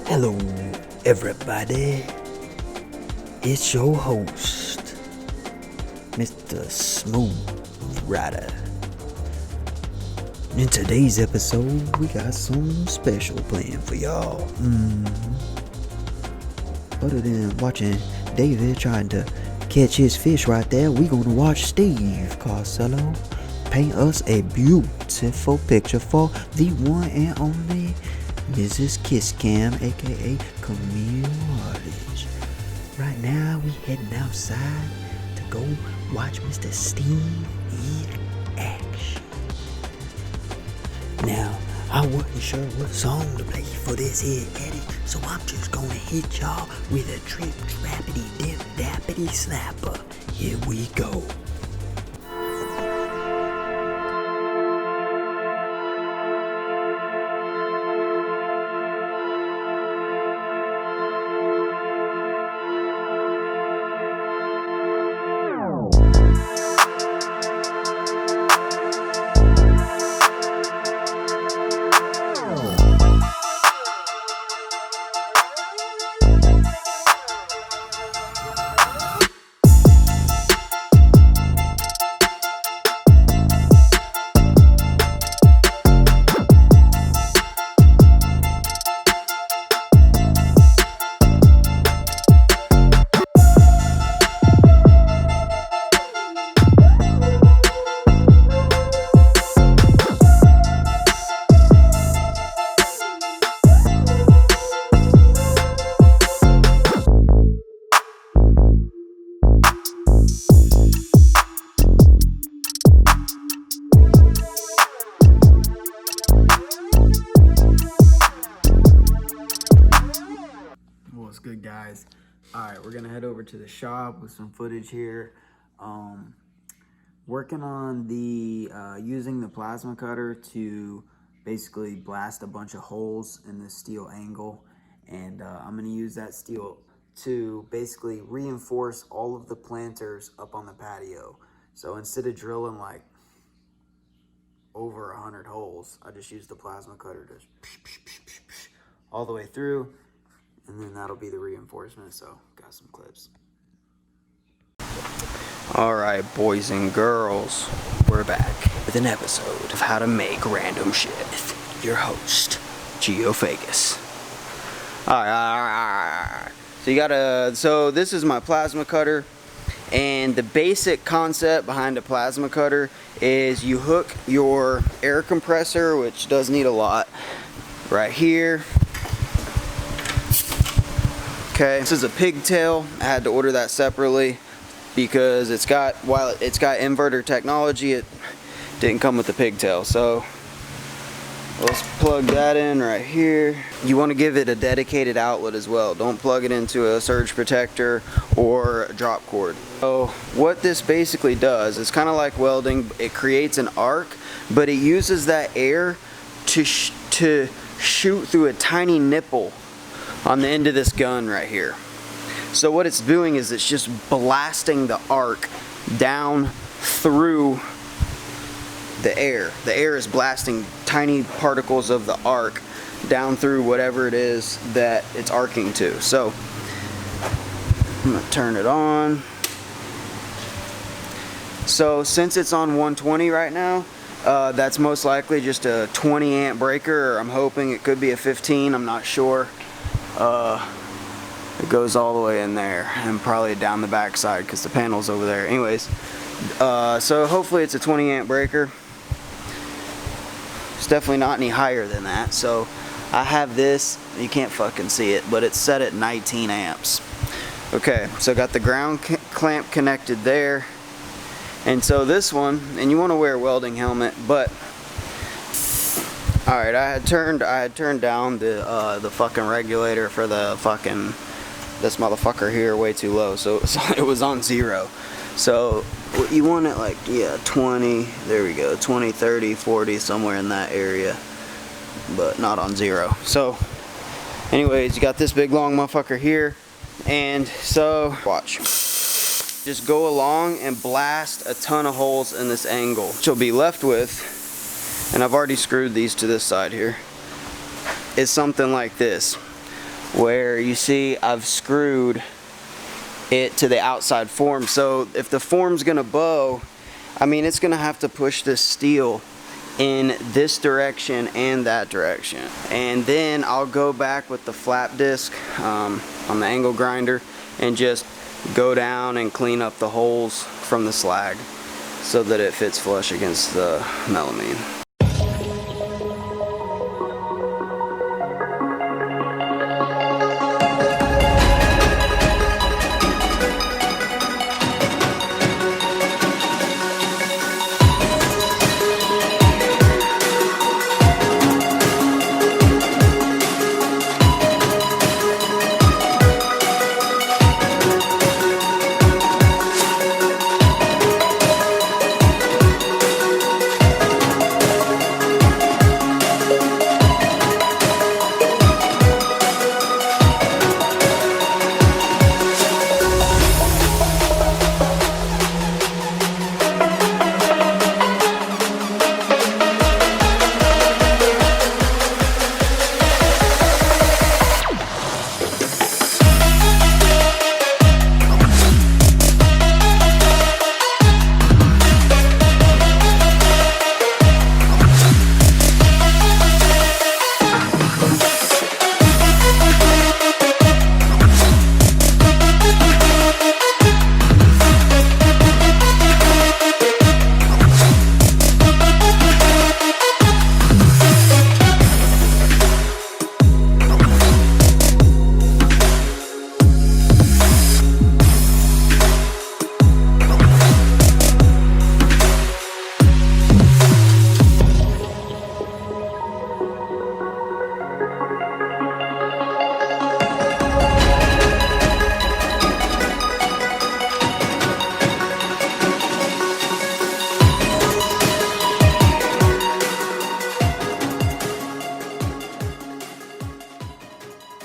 Hello, everybody. It's your host, Mr. Smooth Rider. In today's episode, we got some special planned for y'all. Other than watching David trying to catch his fish right there, we gonna watch Steve Carcello paint us a beautiful picture for the one and only Mrs. Kiss Cam, aka Camille Artist. Right now, we heading outside to go watch Mr. Steve in action. Now, I wasn't sure what song to play for this here edit, so I'm just gonna hit y'all with a trip trappity dip dappity slapper. Here we go. What's good, guys? Alright, we're gonna head over to the shop with some footage here. Working on the using the plasma cutter to basically blast a bunch of holes in the steel angle, and I'm gonna use that steel to basically reinforce all of the planters up on the patio. So instead of drilling like over 100 holes, I just use the plasma cutter to all the way through, and then that'll be the reinforcement. So got some clips. Alright, boys and girls, we're back with an episode of how to make random shit with your host, Geophagus. Alright. So this is my plasma cutter, and the basic concept behind a plasma cutter is you hook your air compressor, which does need a lot, right here. Okay, this is a pigtail. I had to order that separately because while it's got inverter technology, it didn't come with the pigtail. So let's plug that in right here. You want to give it a dedicated outlet as well. Don't plug it into a surge protector or a drop cord. So what this basically does is kind of like welding. It creates an arc, but it uses that air to shoot through a tiny nipple on the end of this gun right here. So what it's doing is it's just blasting the arc down through the air. The air is blasting tiny particles of the arc down through whatever it is that it's arcing to. So I'm gonna turn it on. So since it's on 120 right now, that's most likely just a 20 amp breaker, or I'm hoping it could be a 15, I'm not sure. It goes all the way in there and probably down the back side because the panel's over there. Anyways, so hopefully it's a 20 amp breaker. It's definitely not any higher than that. So I have this, you can't fucking see it, but it's set at 19 amps. Okay, so got the ground clamp connected there. And so this one, and you want to wear a welding helmet, but alright, I had turned down the fucking regulator for this motherfucker here way too low, so it was on 0. So you want it like, yeah, 20, there we go, 20, 30, 40, somewhere in that area, but not on 0. So anyways, you got this big long motherfucker here, and so watch. Just go along and blast a ton of holes in this angle. What you'll be left with, and I've already screwed these to this side here, is something like this. where you see I've screwed it to the outside form. So if the form's gonna bow, I mean, it's gonna have to push this steel in this direction and that direction. And then I'll go back with the flap disc on the angle grinder and just go down and clean up the holes from the slag so that it fits flush against the melamine.